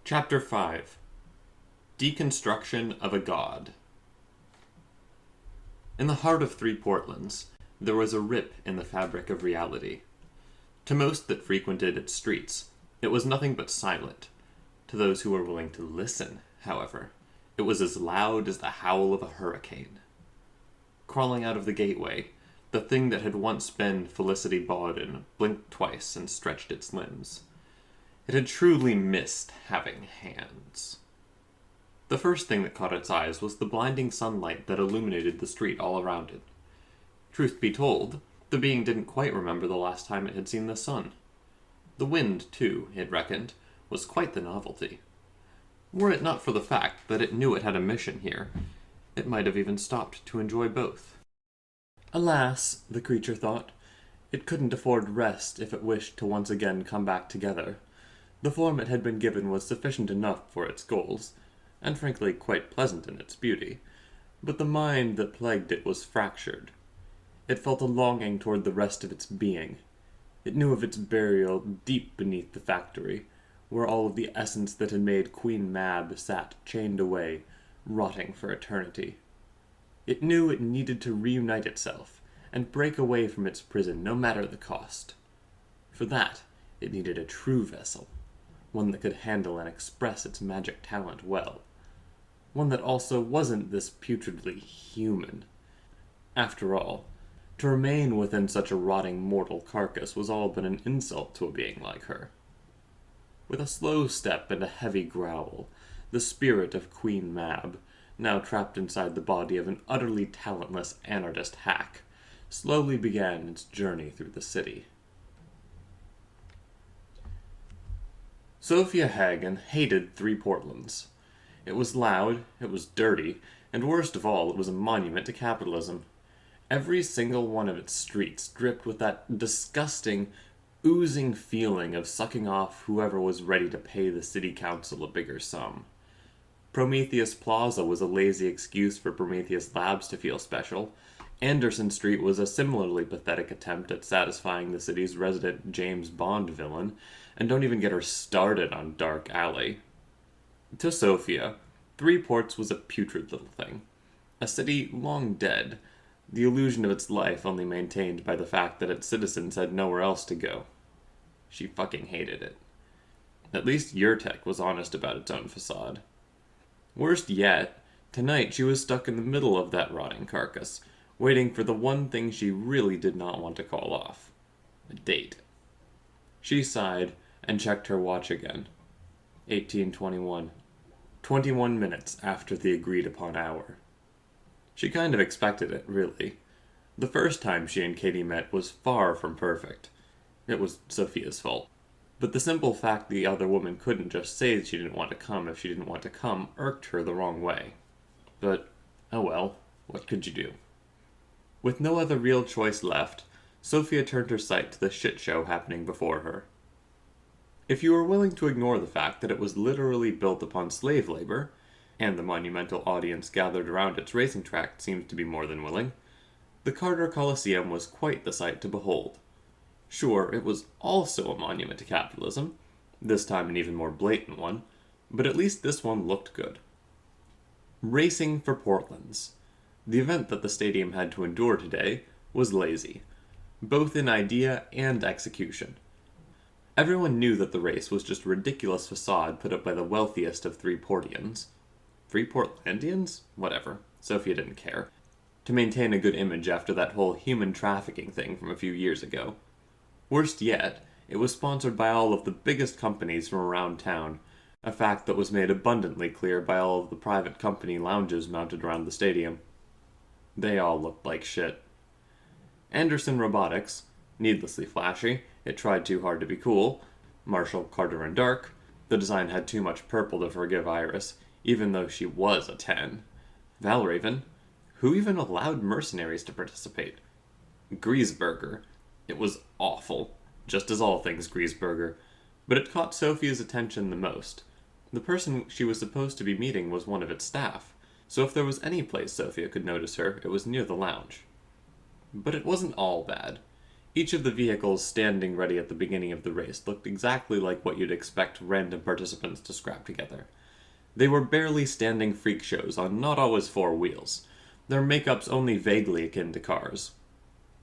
Chapter 5 Deconstruction of a God. In the heart of Three Portlands, there was a rip in the fabric of reality. To most that frequented its streets, it was nothing but silent. To those who were willing to listen, however, it was as loud as the howl of a hurricane. Crawling out of the gateway, the thing that had once been Felicity Bawden blinked twice and stretched its limbs. It had truly missed having hands. The first thing that caught its eyes was the blinding sunlight that illuminated the street all around it. Truth be told, the being didn't quite remember the last time it had seen the sun. The wind, too, it reckoned, was quite the novelty. Were it not for the fact that it knew it had a mission here, it might have even stopped to enjoy both. Alas, the creature thought, it couldn't afford rest if it wished to once again come back together. The form it had been given was sufficient enough for its goals, and frankly quite pleasant in its beauty, but the mind that plagued it was fractured. It felt a longing toward the rest of its being. It knew of its burial deep beneath the factory, where all of the essence that had made Queen Mab sat chained away, rotting for eternity. It knew it needed to reunite itself, and break away from its prison no matter the cost. For that, it needed a true vessel, one that could handle and express its magic talent well. One that also wasn't this putridly human. After all, to remain within such a rotting mortal carcass was all but an insult to a being like her. With a slow step and a heavy growl, the spirit of Queen Mab, now trapped inside the body of an utterly talentless anarchist hack, slowly began its journey through the city. Sophia Hagen hated Three Portlands. It was loud, it was dirty, and worst of all, it was a monument to capitalism. Every single one of its streets dripped with that disgusting, oozing feeling of sucking off whoever was ready to pay the city council a bigger sum. Prometheus Plaza was a lazy excuse for Prometheus Labs to feel special. Anderson Street was a similarly pathetic attempt at satisfying the city's resident James Bond villain, and don't even get her started on Dark Alley. To Sophia, Three Ports was a putrid little thing. A city long dead, the illusion of its life only maintained by the fact that its citizens had nowhere else to go. She fucking hated it. At least Urtech was honest about its own facade. Worst yet, tonight she was stuck in the middle of that rotting carcass, waiting for the one thing she really did not want to call off. A date. She sighed and checked her watch again. 18:21. 21 minutes after the agreed-upon hour. She kind of expected it, really. The first time she and Katie met was far from perfect. It was Sophia's fault. But the simple fact the other woman couldn't just say she didn't want to come if she didn't want to come irked her the wrong way. But, oh well, what could you do? With no other real choice left, Sophia turned her sight to the shit show happening before her. If you were willing to ignore the fact that it was literally built upon slave labor, and the monumental audience gathered around its racing track seemed to be more than willing, the Carter Coliseum was quite the sight to behold. Sure, it was also a monument to capitalism, this time an even more blatant one, but at least this one looked good. Racing for Portlands. The event that the stadium had to endure today was lazy, both in idea and execution. Everyone knew that the race was just a ridiculous facade put up by the wealthiest of Three Portians. Three Portlandians? Whatever. Sophia didn't care. To maintain a good image after that whole human trafficking thing from a few years ago. Worst yet, it was sponsored by all of the biggest companies from around town, a fact that was made abundantly clear by all of the private company lounges mounted around the stadium. They all looked like shit. Anderson Robotics, needlessly flashy, it tried too hard to be cool. Marshall, Carter, and Dark, the design had too much purple to forgive Iris, even though she was a 10. Valraven, who even allowed mercenaries to participate? Griesberger, it was awful, just as all things Griesberger, but it caught Sophia's attention the most. The person she was supposed to be meeting was one of its staff, so if there was any place Sophia could notice her, it was near the lounge. But it wasn't all bad. Each of the vehicles standing ready at the beginning of the race looked exactly like what you'd expect random participants to scrap together. They were barely standing freak shows on not always four wheels, their makeups only vaguely akin to cars.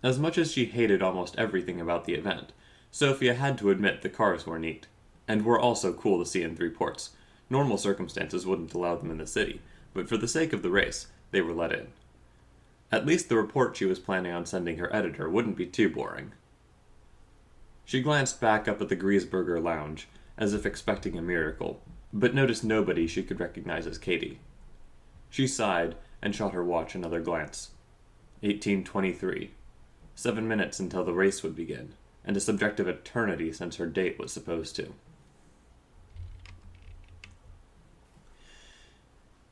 As much as she hated almost everything about the event, Sophia had to admit the cars were neat, and were also cool to see in three ports. Normal circumstances wouldn't allow them in the city, but for the sake of the race, they were let in. At least the report she was planning on sending her editor wouldn't be too boring. She glanced back up at the Griesberger lounge, as if expecting a miracle, but noticed nobody she could recognize as Katie. She sighed and shot her watch another glance. 18:23. 7 minutes until the race would begin, and a subjective eternity since her date was supposed to.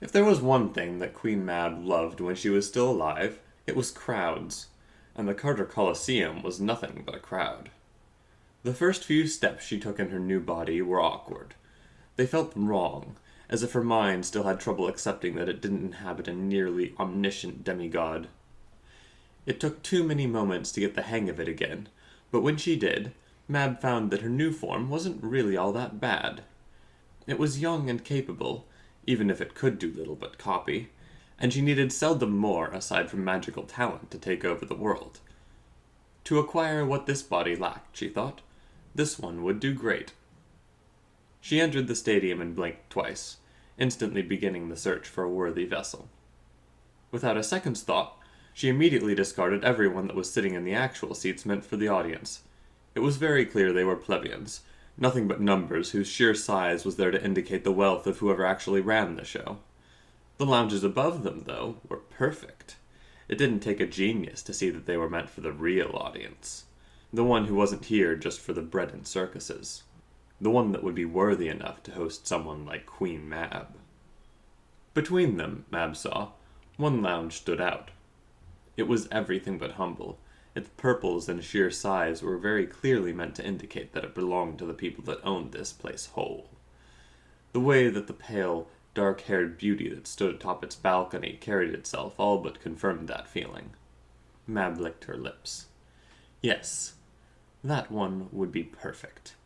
If there was one thing that Queen Mab loved when she was still alive, it was crowds, and the Carter Coliseum was nothing but a crowd. The first few steps she took in her new body were awkward. They felt wrong, as if her mind still had trouble accepting that it didn't inhabit a nearly omniscient demigod. It took too many moments to get the hang of it again, but when she did, Mab found that her new form wasn't really all that bad. It was young and capable, even if it could do little but copy, and she needed seldom more aside from magical talent to take over the world. To acquire what this body lacked, she thought, this one would do great. She entered the stadium and blinked twice, instantly beginning the search for a worthy vessel. Without a second's thought, she immediately discarded everyone that was sitting in the actual seats meant for the audience. It was very clear they were plebeians, nothing but numbers whose sheer size was there to indicate the wealth of whoever actually ran the show. The lounges above them, though, were perfect. It didn't take a genius to see that they were meant for the real audience. The one who wasn't here just for the bread and circuses. The one that would be worthy enough to host someone like Queen Mab. Between them, Mab saw, one lounge stood out. It was everything but humble. Its purples and sheer size were very clearly meant to indicate that it belonged to the people that owned this place whole. The way that the pale, dark-haired beauty that stood atop its balcony carried itself all but confirmed that feeling. Mab licked her lips. Yes, that one would be perfect.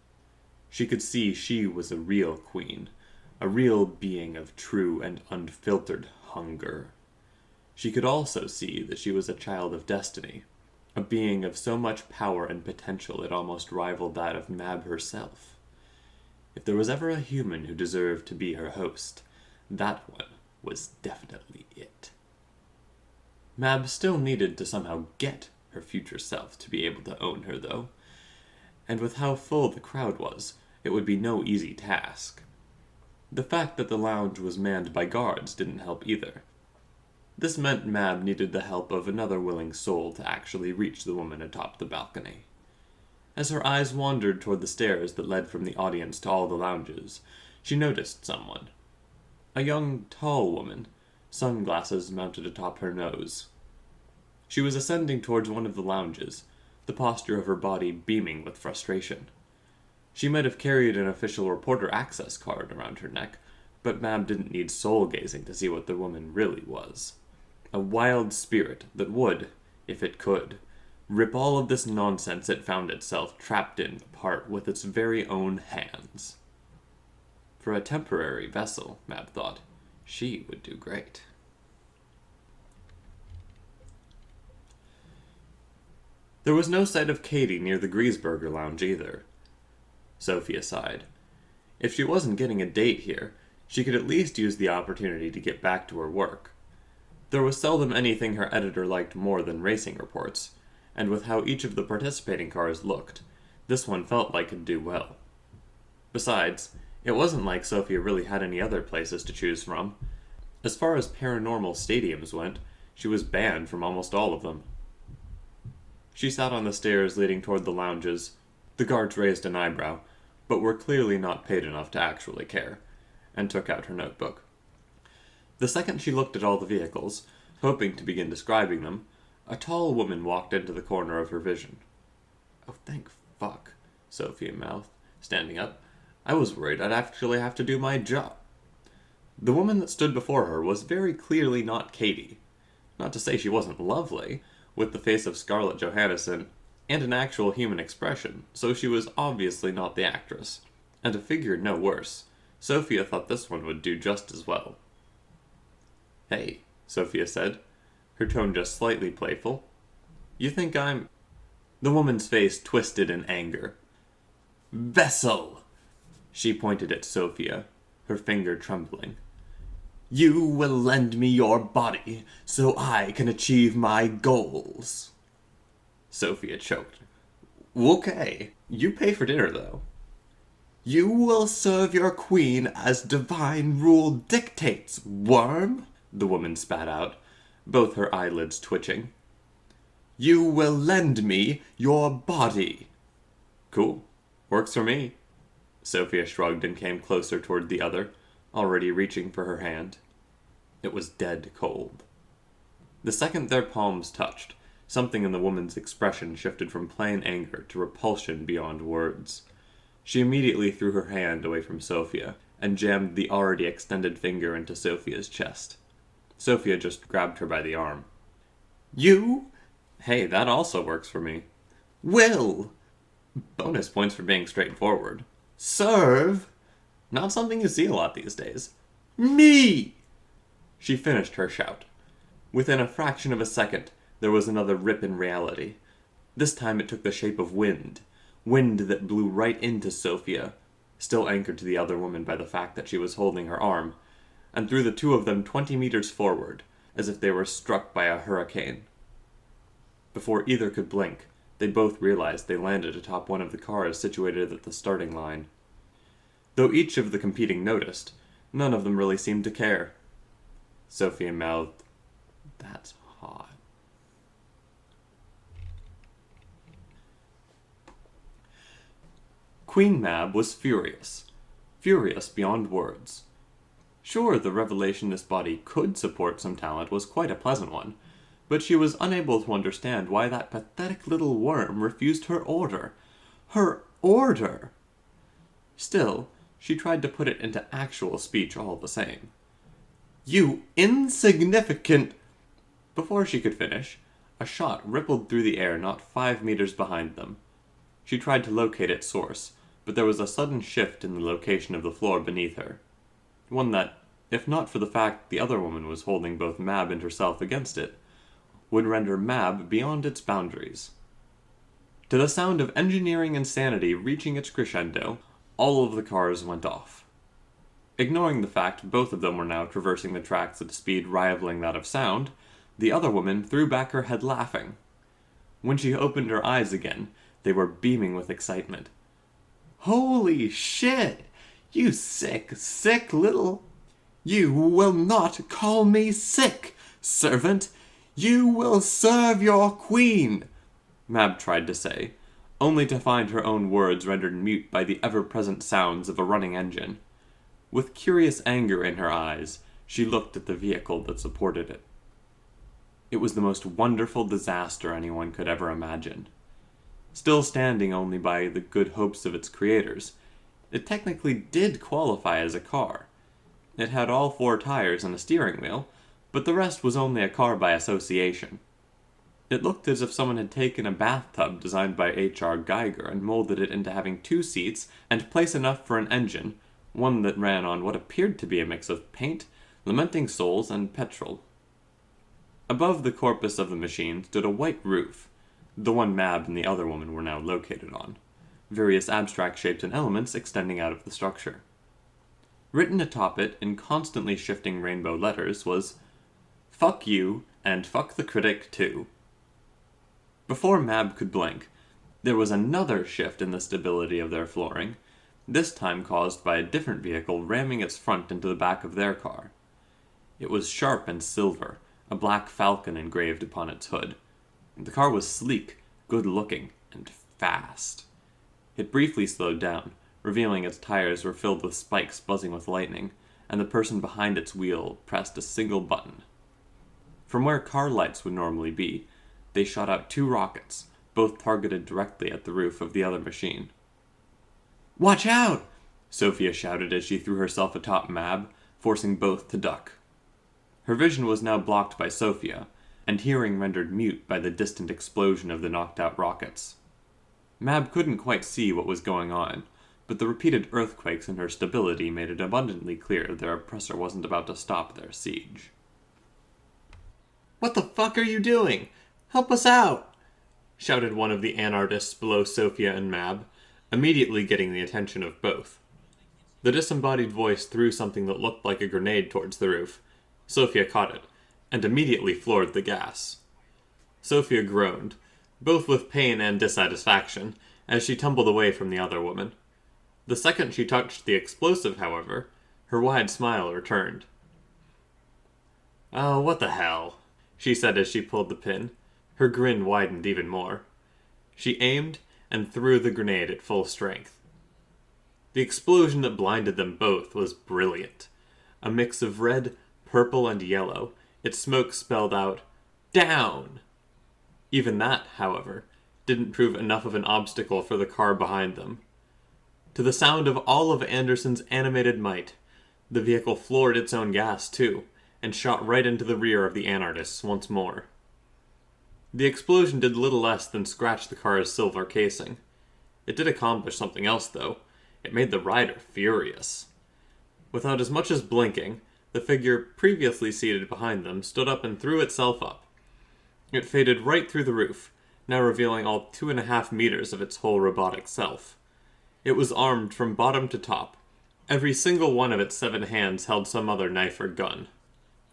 She could see she was a real queen, a real being of true and unfiltered hunger. She could also see that she was a child of destiny, a being of so much power and potential it almost rivaled that of Mab herself. If there was ever a human who deserved to be her host, that one was definitely it. Mab still needed to somehow get her future self to be able to own her, though, and with how full the crowd was, it would be no easy task. The fact that the lounge was manned by guards didn't help either. This meant Mab needed the help of another willing soul to actually reach the woman atop the balcony. As her eyes wandered toward the stairs that led from the audience to all the lounges, she noticed someone. A young, tall woman, sunglasses mounted atop her nose. She was ascending towards one of the lounges, the posture of her body beaming with frustration. She might have carried an official reporter access card around her neck, but Mab didn't need soul-gazing to see what the woman really was. A wild spirit that would, if it could, rip all of this nonsense it found itself trapped in apart with its very own hands. For a temporary vessel, Mab thought, she would do great. There was no sight of Katie near the Griesberger lounge either. Sophia sighed. If she wasn't getting a date here, she could at least use the opportunity to get back to her work. There was seldom anything her editor liked more than racing reports, and with how each of the participating cars looked, this one felt like it'd do well. Besides, it wasn't like Sophia really had any other places to choose from. As far as paranormal stadiums went, she was banned from almost all of them. She sat on the stairs leading toward the lounges. The guards raised an eyebrow, but were clearly not paid enough to actually care, and took out her notebook. The second she looked at all the vehicles, hoping to begin describing them, a tall woman walked into the corner of her vision. "Oh, thank fuck," Sophia mouthed, standing up. "I was worried I'd actually have to do my job." The woman that stood before her was very clearly not Katie. Not to say she wasn't lovely, with the face of Scarlett Johansson. and an actual human expression, so she was obviously not the actress. And a figure no worse. Sophia thought this one would do just as well. "Hey," Sophia said, her tone just slightly playful. "You think I'm—" The woman's face twisted in anger. "Vessel!" She pointed at Sophia, her finger trembling. "You will lend me your body so I can achieve my goals." Sophia choked. "Okay, you pay for dinner, though." "You will serve your queen as divine rule dictates, worm," the woman spat out, both her eyelids twitching. "You will lend me your body." "Cool. Works for me." Sophia shrugged and came closer toward the other, already reaching for her hand. It was dead cold. The second their palms touched, something in the woman's expression shifted from plain anger to repulsion beyond words. She immediately threw her hand away from Sophia, and jammed the already extended finger into Sophia's chest. Sophia just grabbed her by the arm. "You—" "Hey, that also works for me." "Will—" "Bonus points for being straightforward." "Serve—" "Not something you see a lot these days." "Me!" She finished her shout. Within a fraction of a second, there was another rip in reality. This time it took the shape of wind that blew right into Sophia, still anchored to the other woman by the fact that she was holding her arm, and threw the two of them 20 meters forward, as if they were struck by a hurricane. Before either could blink, they both realized they landed atop one of the cars situated at the starting line. Though each of the competing noticed, none of them really seemed to care. Sophia mouthed, "That's hot." Queen Mab was furious. Furious beyond words. Sure, the revelation this body could support some talent was quite a pleasant one, but she was unable to understand why that pathetic little worm refused her order. Her order! Still, she tried to put it into actual speech all the same. "You insignificant—" Before she could finish, a shot rippled through the air not 5 meters behind them. She tried to locate its source, but there was a sudden shift in the location of the floor beneath her. One that, if not for the fact the other woman was holding both Mab and herself against it, would render Mab beyond its boundaries. To the sound of engineering insanity reaching its crescendo, all of the cars went off. Ignoring the fact both of them were now traversing the tracks at a speed rivaling that of sound, the other woman threw back her head laughing. When she opened her eyes again, they were beaming with excitement. "Holy shit! You sick, sick little—" "You will not call me sick, servant! You will serve your queen!" Mab tried to say, only to find her own words rendered mute by the ever-present sounds of a running engine. With curious anger in her eyes, she looked at the vehicle that supported it. It was the most wonderful disaster anyone could ever imagine. Still standing only by the good hopes of its creators, it technically did qualify as a car. It had all 4 tires and a steering wheel, but the rest was only a car by association. It looked as if someone had taken a bathtub designed by H.R. Geiger and molded it into having 2 seats and place enough for an engine, one that ran on what appeared to be a mix of paint, lamenting souls, and petrol. Above the corpus of the machine stood a white roof, the one Mab and the other woman were now located on, various abstract shapes and elements extending out of the structure. Written atop it in constantly shifting rainbow letters was, "Fuck you, and fuck the critic too." Before Mab could blink, there was another shift in the stability of their flooring, this time caused by a different vehicle ramming its front into the back of their car. It was sharp and silver, a black falcon engraved upon its hood. The car was sleek, good-looking, and fast. It briefly slowed down, revealing its tires were filled with spikes buzzing with lightning, and the person behind its wheel pressed a single button. From where car lights would normally be, they shot out 2 rockets, both targeted directly at the roof of the other machine. "Watch out!" Sophia shouted as she threw herself atop Mab, forcing both to duck. Her vision was now blocked by Sophia, and hearing rendered mute by the distant explosion of the knocked-out rockets. Mab couldn't quite see what was going on, but the repeated earthquakes and her stability made it abundantly clear their oppressor wasn't about to stop their siege. "What the fuck are you doing? Help us out!" shouted one of the anarchists below Sophia and Mab, immediately getting the attention of both. The disembodied voice threw something that looked like a grenade towards the roof. Sophia caught it, and immediately floored the gas. Sophia groaned, both with pain and dissatisfaction, as she tumbled away from the other woman. The second she touched the explosive, however, her wide smile returned. "Oh, what the hell," she said as she pulled the pin. Her grin widened even more. She aimed and threw the grenade at full strength. The explosion that blinded them both was brilliant. A mix of red, purple, and yellow, its smoke spelled out, "Down!" Even that, however, didn't prove enough of an obstacle for the car behind them. To the sound of all of Anderson's animated might, the vehicle floored its own gas, too, and shot right into the rear of the anarchists once more. The explosion did little less than scratch the car's silver casing. It did accomplish something else, though. It made the rider furious. Without as much as blinking, the figure previously seated behind them stood up and threw itself up. It faded right through the roof, now revealing all 2.5 meters of its whole robotic self. It was armed from bottom to top. Every single one of its 7 hands held some other knife or gun.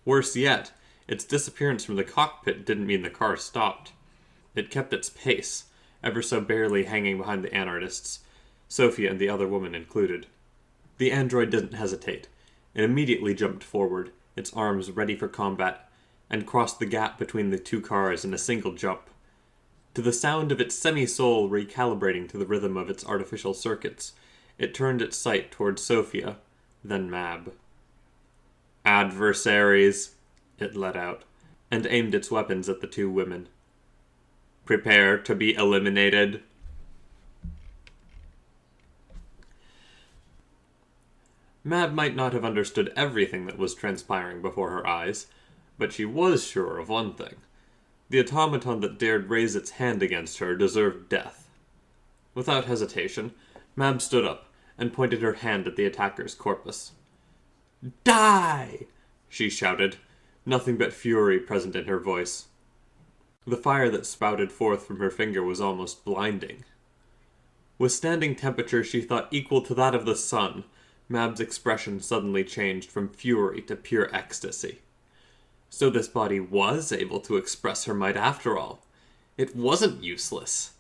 Worse yet, its disappearance from the cockpit didn't mean the car stopped. It kept its pace, ever so barely hanging behind the anarchists, Sophia and the other woman included. The android didn't hesitate. It immediately jumped forward, its arms ready for combat, and crossed the gap between the two cars in a single jump. To the sound of its semi-soul recalibrating to the rhythm of its artificial circuits, it turned its sight towards Sophia, then Mab. "Adversaries," it let out, and aimed its weapons at the two women. "Prepare to be eliminated." Mab might not have understood everything that was transpiring before her eyes, but she was sure of one thing. The automaton that dared raise its hand against her deserved death. Without hesitation, Mab stood up and pointed her hand at the attacker's corpus. "Die!" she shouted, nothing but fury present in her voice. The fire that spouted forth from her finger was almost blinding. With standing temperature she thought equal to that of the sun, Mab's expression suddenly changed from fury to pure ecstasy. So this body was able to express her might after all. It wasn't useless.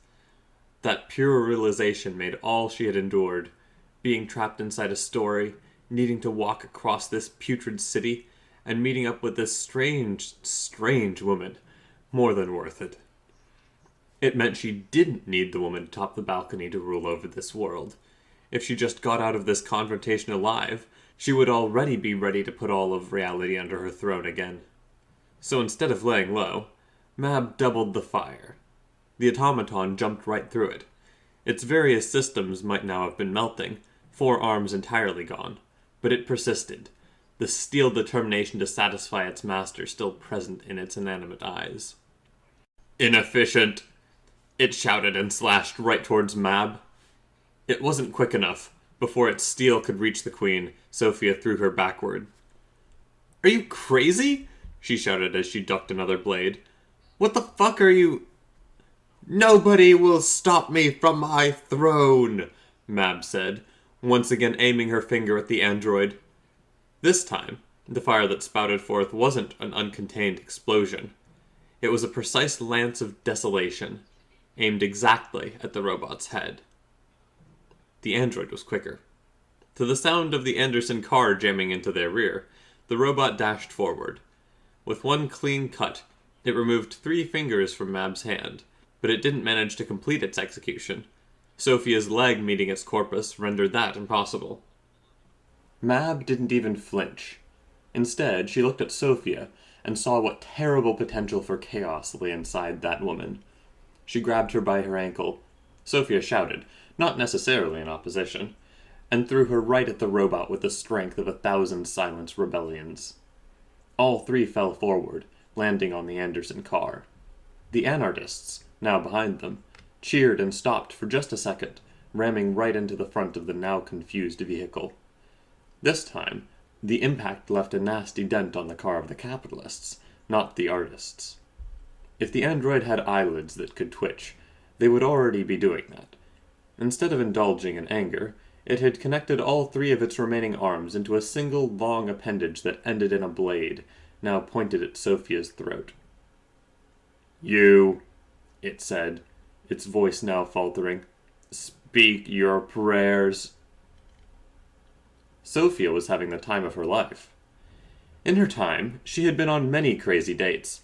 That pure realization made all she had endured, being trapped inside a story, needing to walk across this putrid city, and meeting up with this strange woman, more than worth it. It meant she didn't need the woman atop the balcony to rule over this world. If she just got out of this confrontation alive, she would already be ready to put all of reality under her throne again. So instead of laying low, Mab doubled the fire. The automaton jumped right through it. Its various systems might now have been melting, 4 arms entirely gone, but it persisted, the steel determination to satisfy its master still present in its inanimate eyes. "Inefficient!" it shouted and slashed right towards Mab. It wasn't quick enough. Before its steel could reach the queen, Sophia threw her backward. "Are you crazy?" she shouted as she ducked another blade. "What the fuck are you—" "Nobody will stop me from my throne," Mab said, once again aiming her finger at the android. This time, the fire that spouted forth wasn't an uncontained explosion. It was a precise lance of desolation, aimed exactly at the robot's head. The android was quicker. To the sound of the Anderson car jamming into their rear, the robot dashed forward. With one clean cut, it removed 3 fingers from Mab's hand, but it didn't manage to complete its execution. Sophia's leg meeting its corpus rendered that impossible. Mab didn't even flinch. Instead, she looked at Sophia and saw what terrible potential for chaos lay inside that woman. She grabbed her by her ankle. Sophia shouted, not necessarily in opposition, and threw her right at the robot with the strength of 1,000 silent rebellions. All 3 fell forward, landing on the Anderson car. The anarchists, now behind them, cheered and stopped for just a second, ramming right into the front of the now confused vehicle. This time, the impact left a nasty dent on the car of the capitalists, not the artists. If the android had eyelids that could twitch, they would already be doing that. Instead of indulging in anger, it had connected all three of its remaining arms into a single long appendage that ended in a blade, now pointed at Sophia's throat. "You," it said, its voice now faltering, "speak your prayers." Sophia was having the time of her life. In her time, she had been on many crazy dates,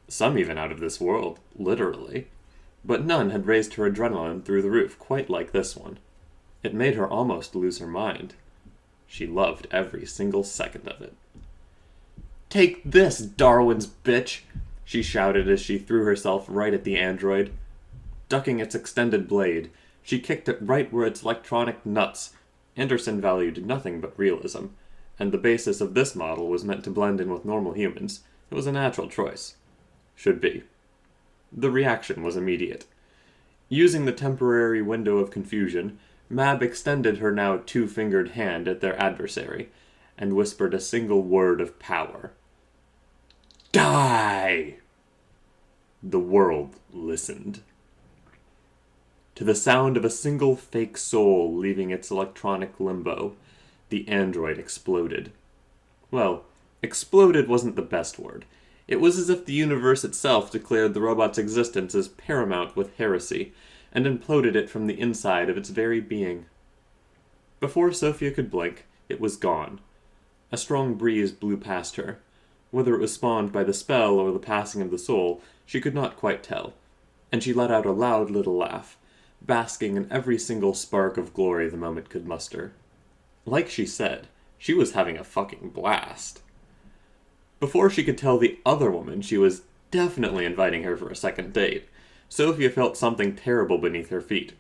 some even out of this world, literally, but none had raised her adrenaline through the roof quite like this one. It made her almost lose her mind. She loved every single second of it. "Take this, Darwin's bitch!" she shouted as she threw herself right at the android. Ducking its extended blade, she kicked it right where its electronic nuts. Anderson valued nothing but realism, and the basis of this model was meant to blend in with normal humans. It was a natural choice. Should be. The reaction was immediate. Using the temporary window of confusion, Mab extended her now two-fingered hand at their adversary, and whispered a single word of power. "Die!" The world listened. To the sound of a single fake soul leaving its electronic limbo, the android exploded. Well, exploded wasn't the best word. It was as if the universe itself declared the robot's existence as paramount with heresy, and imploded it from the inside of its very being. Before Sophia could blink, it was gone. A strong breeze blew past her. Whether it was spawned by the spell or the passing of the soul, she could not quite tell, and she let out a loud little laugh, basking in every single spark of glory the moment could muster. Like she said, she was having a fucking blast. Before she could tell the other woman she was definitely inviting her for a second date, Sophia felt something terrible beneath her feet.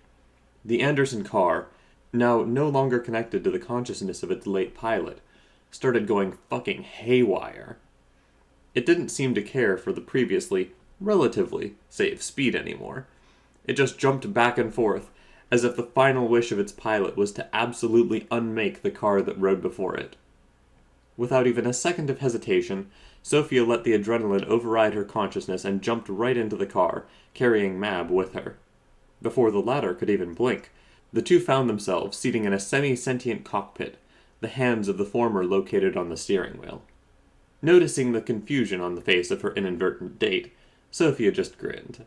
The Anderson car, now no longer connected to the consciousness of its late pilot, started going fucking haywire. It didn't seem to care for the previously, relatively, safe speed anymore. It just jumped back and forth, as if the final wish of its pilot was to absolutely unmake the car that rode before it. Without even a second of hesitation, Sophia let the adrenaline override her consciousness and jumped right into the car, carrying Mab with her. Before the latter could even blink, the two found themselves seating in a semi-sentient cockpit, the hands of the former located on the steering wheel. Noticing the confusion on the face of her inadvertent date, Sophia just grinned.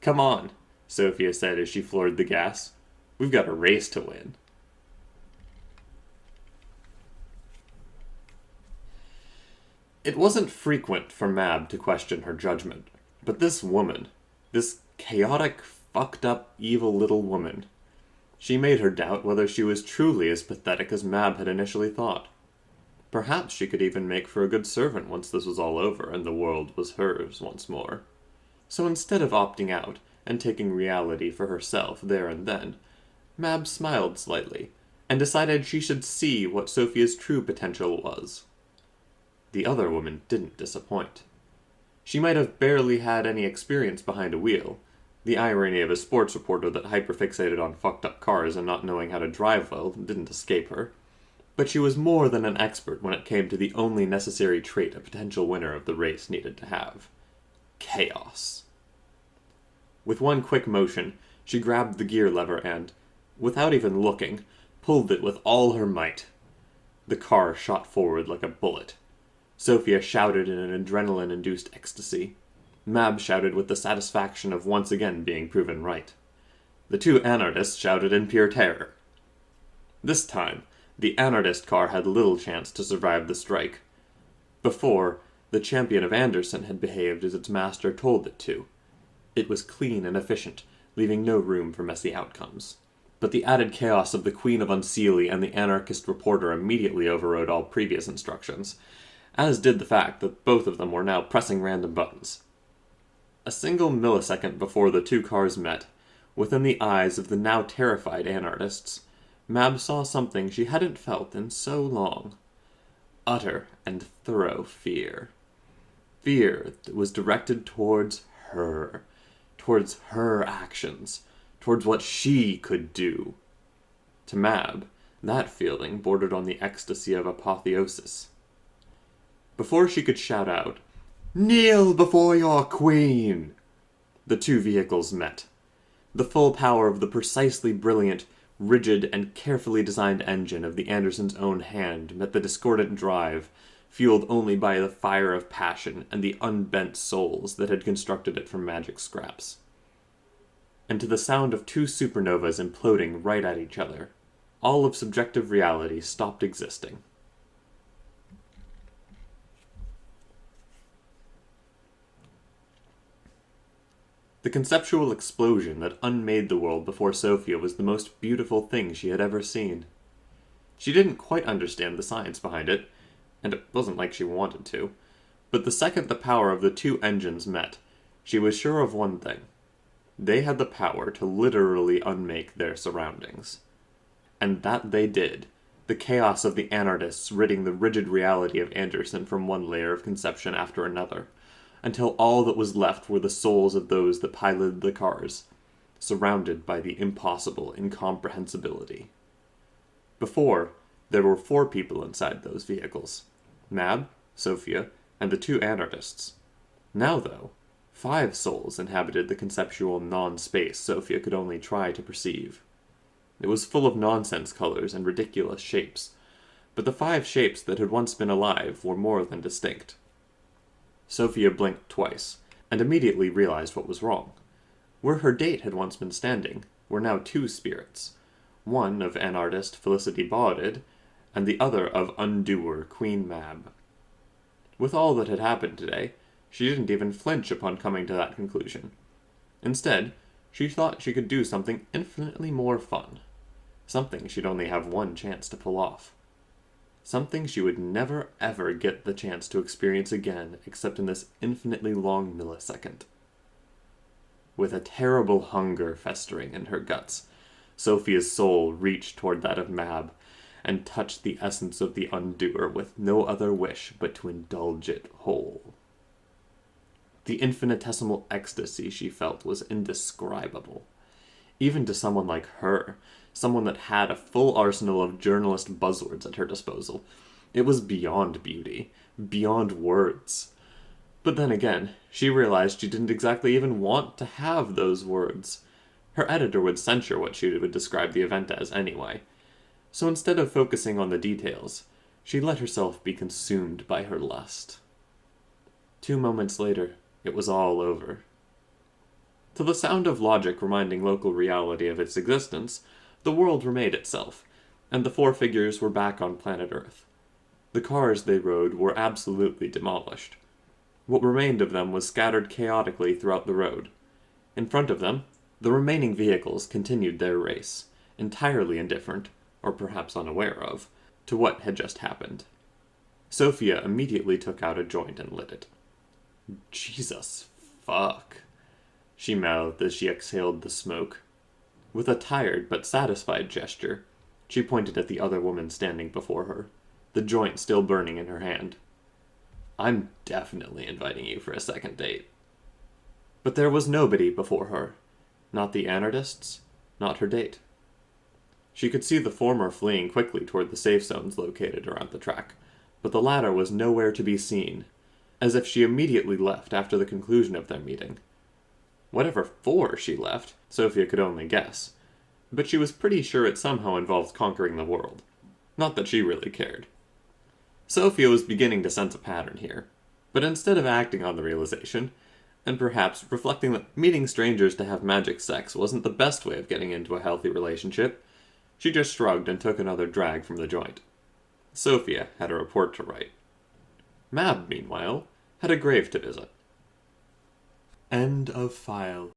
"Come on," Sophia said as she floored the gas. "We've got a race to win." It wasn't frequent for Mab to question her judgment, but this woman, this chaotic, fucked up, evil little woman, she made her doubt whether she was truly as pathetic as Mab had initially thought. Perhaps she could even make for a good servant once this was all over and the world was hers once more. So instead of opting out and taking reality for herself there and then, Mab smiled slightly and decided she should see what Sophia's true potential was. The other woman didn't disappoint. She might have barely had any experience behind a wheel. The irony of a sports reporter that hyperfixated on fucked up cars and not knowing how to drive well didn't escape her. But she was more than an expert when it came to the only necessary trait a potential winner of the race needed to have: chaos. With one quick motion, she grabbed the gear lever and, without even looking, pulled it with all her might. The car shot forward like a bullet. Sophia shouted in an adrenaline-induced ecstasy. Mab shouted with the satisfaction of once again being proven right. The two anarchists shouted in pure terror. This time, the anarchist car had little chance to survive the strike. Before, the champion of Anderson had behaved as its master told it to. It was clean and efficient, leaving no room for messy outcomes. But the added chaos of the Queen of Unseelie and the anarchist reporter immediately overrode all previous instructions, as did the fact that both of them were now pressing random buttons. A single millisecond before the two cars met, within the eyes of the now terrified anarchists, Mab saw something she hadn't felt in so long. Utter and thorough fear. Fear that was directed towards her. towards her actions, towards what she could do. To Mab, that feeling bordered on the ecstasy of apotheosis. Before she could shout out, "Kneel before your queen!" the two vehicles met. The full power of the precisely brilliant, rigid, and carefully designed engine of the Andersons' own hand met the discordant drive, fueled only by the fire of passion and the unbent souls that had constructed it from magic scraps. And to the sound of two supernovas imploding right at each other, all of subjective reality stopped existing. The conceptual explosion that unmade the world before Sophia was the most beautiful thing she had ever seen. She didn't quite understand the science behind it, and it wasn't like she wanted to, but the second the power of the two engines met, she was sure of one thing. They had the power to literally unmake their surroundings. And that they did, the chaos of the anarchists ridding the rigid reality of Anderson from one layer of conception after another, until all that was left were the souls of those that piloted the cars, surrounded by the impossible incomprehensibility. Before, there were 4 people inside those vehicles: Mab, Sophia, and the 2 anarchists. Now, though, 5 souls inhabited the conceptual non-space Sophia could only try to perceive. It was full of nonsense colors and ridiculous shapes, but the 5 shapes that had once been alive were more than distinct. Sophia blinked twice, and immediately realized what was wrong. Where her date had once been standing were now 2 spirits, one of anarchist Felicity Baudid, and the other of undoer Queen Mab. With all that had happened today, she didn't even flinch upon coming to that conclusion. Instead, she thought she could do something infinitely more fun. Something she'd only have one chance to pull off. Something she would never ever get the chance to experience again except in this infinitely long millisecond. With a terrible hunger festering in her guts, Sophia's soul reached toward that of Mab, and touched the essence of the undoer with no other wish but to indulge it whole. The infinitesimal ecstasy she felt was indescribable. Even to someone like her, someone that had a full arsenal of journalist buzzwords at her disposal, it was beyond beauty, beyond words. But then again, she realized she didn't exactly even want to have those words. Her editor would censure what she would describe the event as anyway. So instead of focusing on the details, she let herself be consumed by her lust. 2 moments later, it was all over. To the sound of logic reminding local reality of its existence, the world remade itself, and the 4 figures were back on planet Earth. The cars they rode were absolutely demolished. What remained of them was scattered chaotically throughout the road. In front of them, the remaining vehicles continued their race, entirely indifferent, or perhaps unaware of, to what had just happened. Sophia immediately took out a joint and lit it. "Jesus fuck," she mouthed as she exhaled the smoke. With a tired but satisfied gesture, she pointed at the other woman standing before her, the joint still burning in her hand. "I'm definitely inviting you for a second date." But there was nobody before her. Not the anarchists, not her date. She could see the former fleeing quickly toward the safe zones located around the track, but the latter was nowhere to be seen, as if she immediately left after the conclusion of their meeting. Whatever for she left, Sophia could only guess, but she was pretty sure it somehow involved conquering the world. Not that she really cared. Sophia was beginning to sense a pattern here, but instead of acting on the realization, and perhaps reflecting that meeting strangers to have magic sex wasn't the best way of getting into a healthy relationship, she just shrugged and took another drag from the joint. Sophia had a report to write. Mab, meanwhile, had a grave to visit. End of file.